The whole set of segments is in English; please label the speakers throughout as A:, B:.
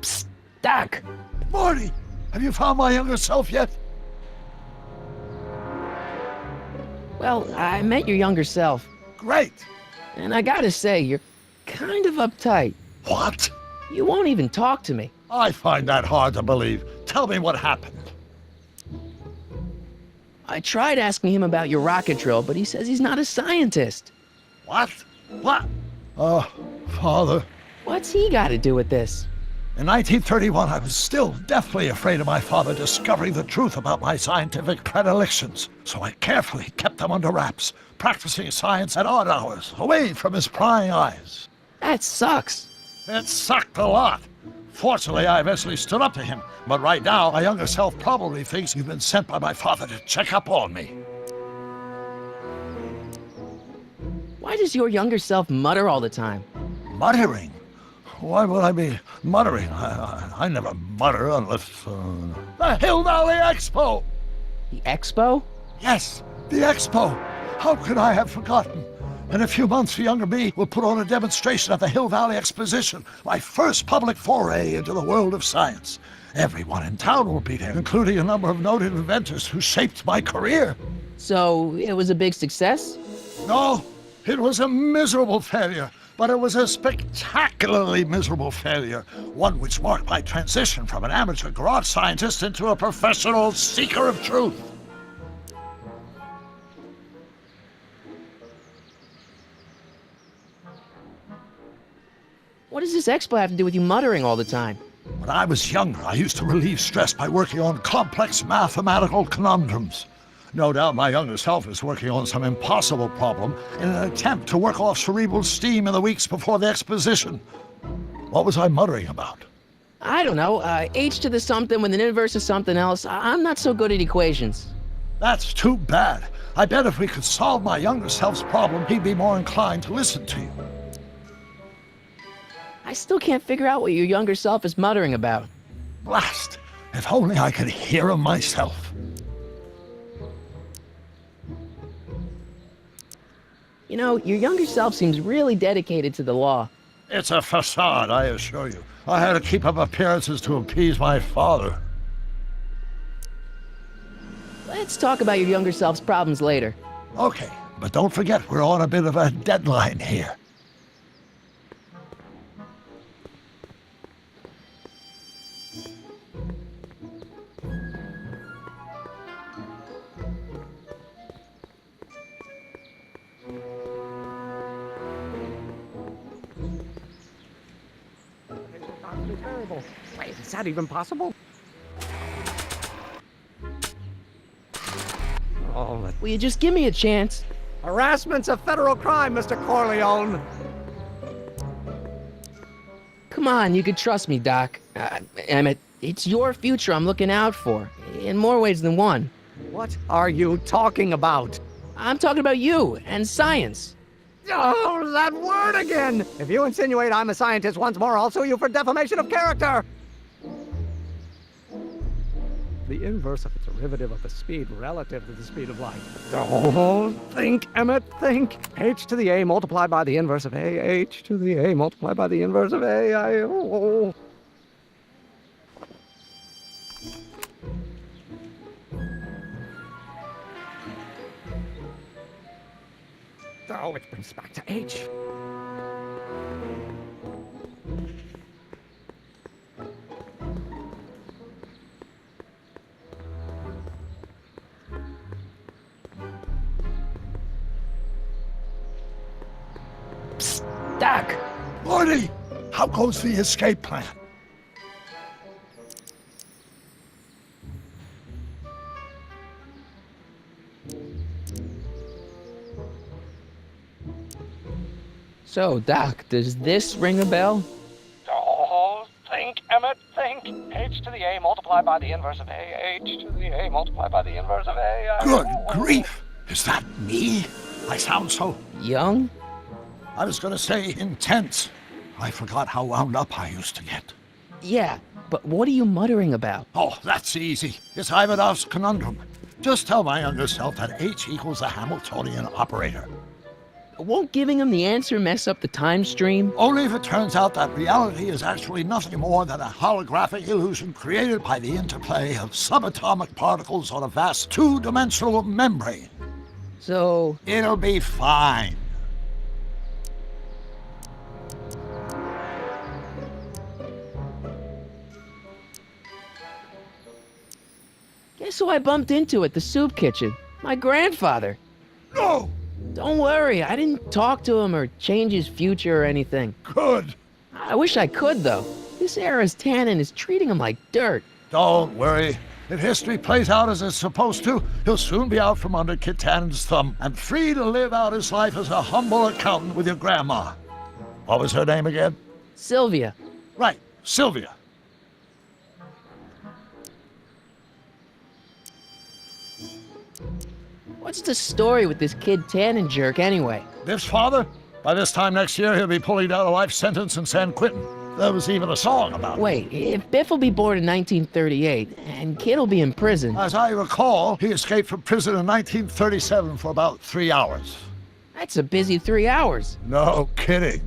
A: Psst, Doc!
B: Morty! Have you found my younger self yet?
A: Well, I met your younger self,
B: Great!
A: and I gotta say, you're kind of uptight.
B: What?
A: You won't even talk to me.
B: I find that hard to believe. Tell me what happened.
A: I tried asking him about your rocket drill, but he says he's not a scientist.
B: What? What? Father.
A: What's he got to do with this?
B: In 1931, I was still deathly afraid of my father discovering the truth about my scientific predilections, so I carefully kept them under wraps, practicing science at odd hours, away from his prying eyes.
A: That sucks.
B: It sucked a lot. Fortunately, I eventually stood up to him, but right now, my younger self probably thinks he's been sent by my father to check up on me.
A: Why does your younger self mutter all the time?
B: Muttering? Why would I be muttering? I never mutter unless... The Hill Valley Expo!
A: The expo?
B: Yes, the Expo! How could I have forgotten? In a few months, the younger me will put on a demonstration at the Hill Valley Exposition, my first public foray into the world of science. Everyone in town will be there, including a number of noted inventors who shaped my career.
A: So, it was a big success?
B: No, it was a miserable failure. But it was a spectacularly miserable failure, one which marked my transition from an amateur garage scientist into a professional seeker of truth.
A: What does this expo have to do with you muttering all the time?
B: When I was younger, I used to relieve stress by working on complex mathematical conundrums. No doubt my younger self is working on some impossible problem in an attempt to work off cerebral steam in the weeks before the exposition. What was I muttering about?
A: I don't know, h to the something with an inverse of something else. I'm not so good at equations.
B: That's too bad. I bet if we could solve my younger self's problem, he'd be more inclined to listen to you.
A: I still can't figure out what your younger self is muttering about.
B: Blast! If only I could hear him myself.
A: You know, your younger self seems really dedicated to the law.
B: It's a facade, I assure you. I had to keep up appearances to appease my father.
A: Let's talk about your younger self's problems later.
B: Okay, but don't forget we're on a bit of a deadline here.
C: Terrible. Wait, is that even possible? Oh,
A: Will you just give me a chance?
C: harassment's a federal crime, Mr. Corleone.
A: Come on, you can trust me, Doc. Emmett, it's your future I'm looking out for, in more ways than one.
C: What are you talking about?
A: I'm talking about you and science.
C: Oh, that word again! If you insinuate I'm a scientist once more, I'll sue you for defamation of character! The inverse of a derivative of the speed relative to the speed of light. Oh, think, Emmett, think. H to the A multiplied by the inverse of A. H to the A multiplied by the inverse of A. Oh. Oh, it brings us back to H.
A: Psst, Doc!
B: Morty, how goes the escape plan?
A: So, Doc, does this ring a bell?
C: Oh, think, Emmett, think. H to the A multiplied by the inverse of A. H to the A multiplied by the inverse of A.
B: Good grief! Is that me? I sound so...
A: Young?
B: I was gonna say intense. I forgot how wound up I used to get.
A: Yeah, but what are you muttering about?
B: Oh, that's easy. It's Ivanov's conundrum. Just tell my younger self that H equals a Hamiltonian operator.
A: Won't giving him the answer mess up the time stream?
B: Only if it turns out that reality is actually nothing more than a holographic illusion created by the interplay of subatomic particles on a vast two-dimensional membrane.
A: So...
B: It'll be fine.
A: Guess who I bumped into at the soup kitchen? My grandfather.
B: No!
A: Don't worry, I didn't talk to him or change his future or anything.
B: Good.
A: I wish I could, though. This era's Tannen is treating him like dirt.
B: Don't worry. If history plays out as it's supposed to, he'll soon be out from under Kit Tannen's thumb and free to live out his life as a humble accountant with your grandma. What was her name again?
A: Sylvia.
B: Right, Sylvia.
A: What's the story with this kid Tannen jerk anyway?
B: Biff's father? By this time next year, he'll be pulling down a life sentence in San Quentin. There was even a song about it.
A: Wait, if Biff will be born in 1938 and Kid will be in prison...
B: As I recall, he escaped from prison in 1937 for about 3 hours.
A: That's a busy 3 hours.
B: No kidding.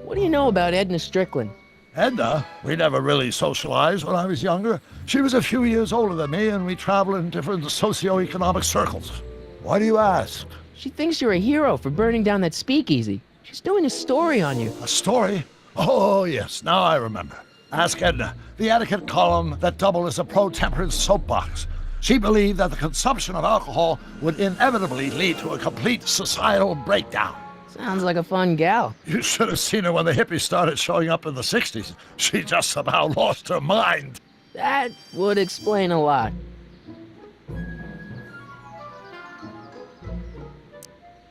A: What do you know about Edna Strickland?
B: Edna, we never really socialized when I was younger. She was a few years older than me, and we traveled in different socioeconomic circles. Why do you ask?
A: She thinks you're a hero for burning down that speakeasy. She's doing a story on you.
B: A story? Oh, yes, now I remember. Ask Edna, the etiquette column that doubled as a pro-temperance soapbox. She believed that the consumption of alcohol would inevitably lead to a complete societal breakdown.
A: Sounds like a fun gal.
B: You should have seen her when the hippies started showing up in the 60s. She just about lost her mind.
A: That would explain a lot.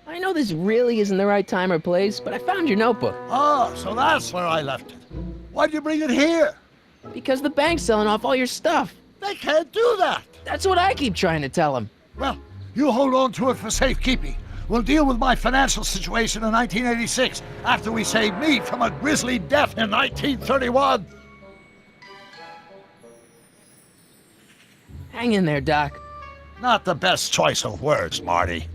A: I know this really isn't the right time or place, but I found your notebook.
B: Ah, so that's where I left it. Why'd you bring it here?
A: Because the bank's selling off all your stuff.
B: They can't do that.
A: That's what I keep trying to tell them.
B: Well, you hold on to it for safekeeping. We'll deal with my financial situation in 1986 after we save me from a grisly death in 1931.
A: Hang in there, Doc.
B: Not the best choice of words, Marty.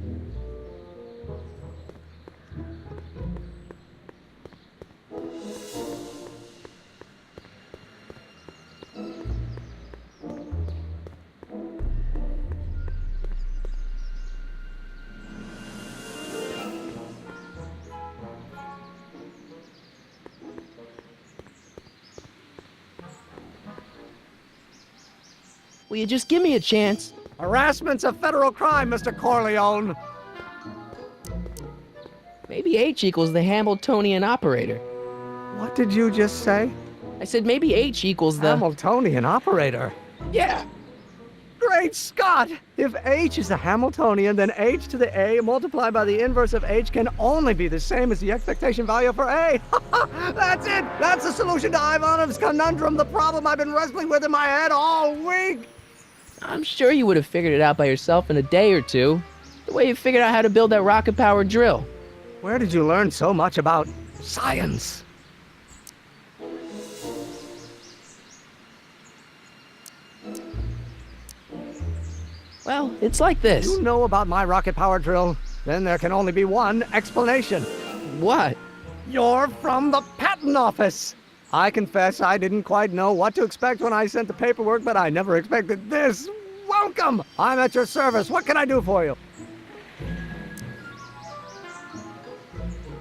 A: Will you just give me a chance?
C: Harassment's a federal crime, Mr. Corleone.
A: Maybe H equals the Hamiltonian operator.
C: What did you just say?
A: I said maybe H equals the...
C: Hamiltonian operator.
A: Yeah.
C: Great Scott! If H is the Hamiltonian, then H to the A multiplied by the inverse of H can only be the same as the expectation value for A. That's it! That's the solution to Ivanov's conundrum, the problem I've been wrestling with in my head all week!
A: I'm sure you would have figured it out by yourself in a day or two. The way you figured out how to build that rocket-powered drill.
C: Where did you learn so much about science?
A: Well, it's like this.
C: You know about my rocket-powered drill? Then there can only be one explanation.
A: What?
C: You're from the patent office! I confess I didn't quite know what to expect when I sent the paperwork, but I never expected this. Welcome! I'm at your service. What can I do for you?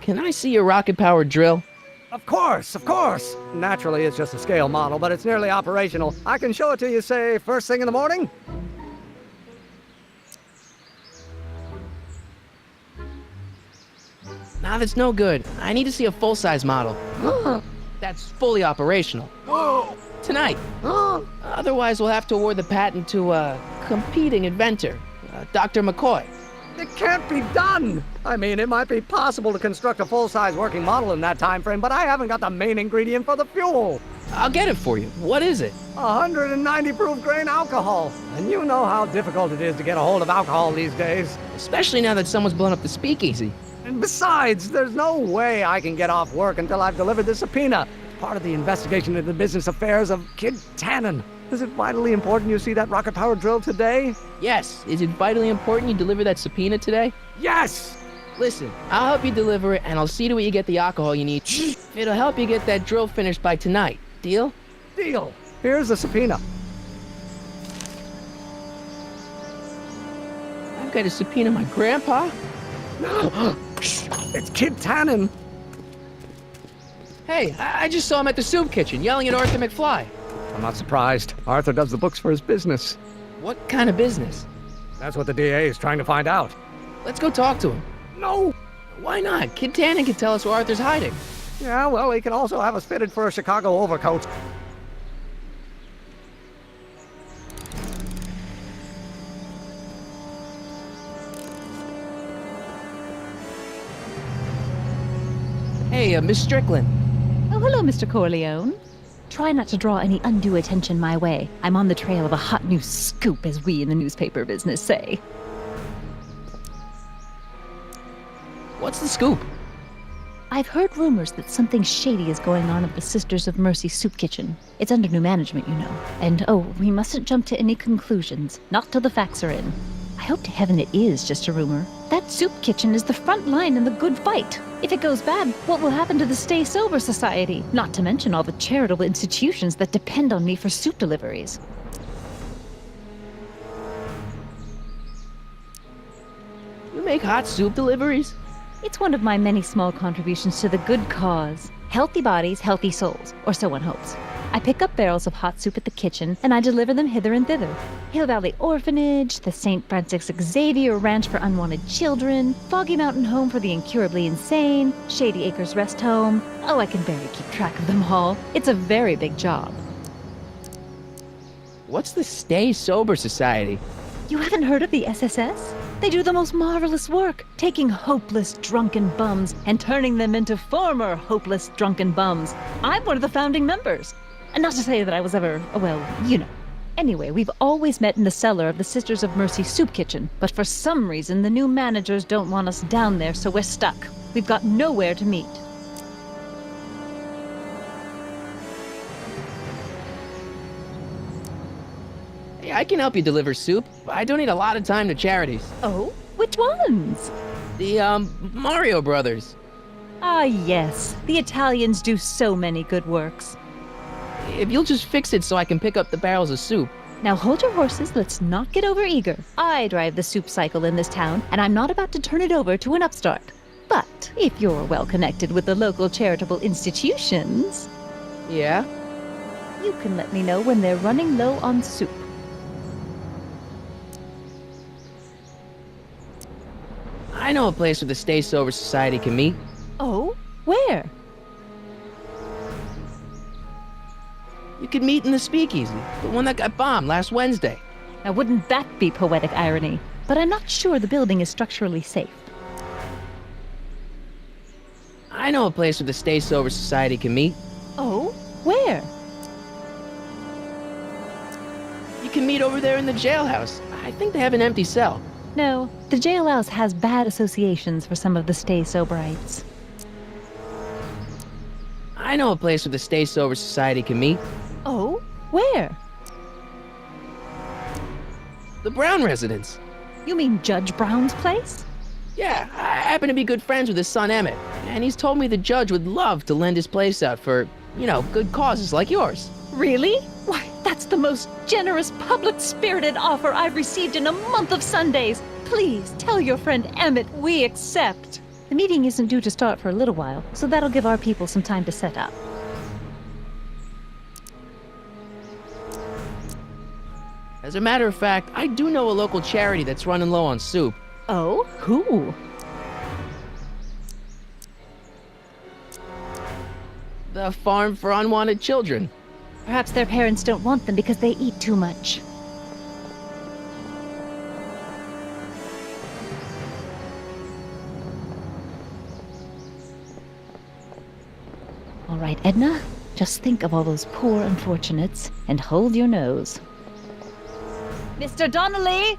A: Can I see your rocket-powered drill?
C: Of course, of course. Naturally, it's just a scale model, but it's nearly operational. I can show it to you, say, first thing in the morning?
A: Nah, that's no good. I need to see a full-size model. That's fully operational. Tonight. Otherwise, we'll have to award the patent to a competing inventor, Dr. McCoy.
C: It can't be done! I mean, it might be possible to construct a full-size working model in that time frame, but I haven't got the main ingredient for the fuel.
A: I'll get it for you. What is it?
C: 190 proof grain alcohol. And you know how difficult it is to get a hold of alcohol these days.
A: Especially now that someone's blown up the speakeasy.
C: And besides, there's no way I can get off work until I've delivered the subpoena. part of the investigation into the business affairs of Kid Tannen. Is it vitally important you see that rocket-powered drill today?
A: Yes. Is it vitally important you deliver that subpoena today?
C: Yes!
A: Listen, I'll help you deliver it, and I'll see to it you get the alcohol you need. It'll help you get that drill finished by tonight. Deal?
C: Deal. Here's the subpoena.
A: I've got to subpoena my grandpa?
C: It's Kid Tannen.
A: Hey, I just saw him at the soup kitchen, yelling at Arthur McFly.
C: I'm not surprised. Arthur does the books for his business.
A: What kind of business?
C: That's what the DA is trying to find out.
A: Let's go talk to him.
C: No!
A: Why not? Kid Tannen can tell us where Arthur's hiding.
C: Yeah, well, he can also have us fitted for a Chicago overcoat.
A: Hey, Miss Strickland.
D: Oh, hello, Mr. Corleone. Try not to draw any undue attention my way. I'm on the trail of a hot new scoop, as we in the newspaper business say.
A: What's the scoop?
D: I've heard rumors that something shady is going on at the Sisters of Mercy soup kitchen. It's under new management, you know. And, oh, we mustn't jump to any conclusions. Not till the facts are in. I hope to heaven it is just a rumor. That soup kitchen is the front line in the good fight. If it goes bad, what will happen to the Stay Sober Society? Not to mention all the charitable institutions that depend on me for soup deliveries.
A: You make hot soup deliveries?
D: It's one of my many small contributions to the good cause. Healthy bodies, healthy souls, or so one hopes. I pick up barrels of hot soup at the kitchen, and I deliver them hither and thither. Hill Valley Orphanage, the St. Francis Xavier Ranch for Unwanted Children, Foggy Mountain Home for the Incurably Insane, Shady Acres Rest Home. Oh, I can barely keep track of them all. It's a very big job.
A: What's the Stay Sober Society?
D: You haven't heard of the SSS? They do the most marvelous work, taking hopeless drunken bums and turning them into former hopeless drunken bums. I'm one of the founding members. And not to say that I was ever, well, you know. Anyway, we've always met in the cellar of the Sisters of Mercy soup kitchen, but for some reason the new managers don't want us down there, so we're stuck. We've got nowhere to meet.
A: Hey, I can help you deliver soup. I donate a lot of time to charities.
D: Oh? Which ones?
A: The, Mario Brothers.
D: Ah, yes. The Italians do so many good works.
A: If you'll just fix it so I can pick up the barrels of soup.
D: Now hold your horses, let's not get overeager. I drive the soup cycle in this town, and I'm not about to turn it over to an upstart. But if you're well connected with the local charitable institutions,
A: Yeah?
D: you can let me know when they're running low on soup.
A: I know a place where the Stay Sober Society can meet.
D: Oh? Where?
A: You could meet in the Speakeasy, the one that got bombed last Wednesday.
D: Now wouldn't that be poetic irony? But I'm not sure the building is structurally safe.
A: I know a place where the Stay Sober Society can meet.
D: Oh? Where?
A: You can meet over there in the jailhouse. I think they have an empty cell.
D: No, the jailhouse has bad associations for some of the Stay Soberites.
A: I know a place where the Stay Sober Society can meet.
D: Oh? Where?
A: The Brown residence.
D: You mean Judge Brown's place?
A: Yeah, I happen to be good friends with his son Emmett, and he's told me the judge would love to lend his place out for, you know, good causes like yours.
D: Really? Why, that's the most generous, public-spirited offer I've received in a month of Sundays. Please tell your friend Emmett we accept. The meeting isn't due to start for a little while, so that'll give our people some time to set up.
A: As a matter of fact, I do know a local charity that's running low on soup.
D: Oh? Who?
A: The Farm for Unwanted Children.
D: Perhaps their parents don't want them because they eat too much. All right, Edna, just think of all those poor unfortunates and hold your nose. Mr. Donnelly!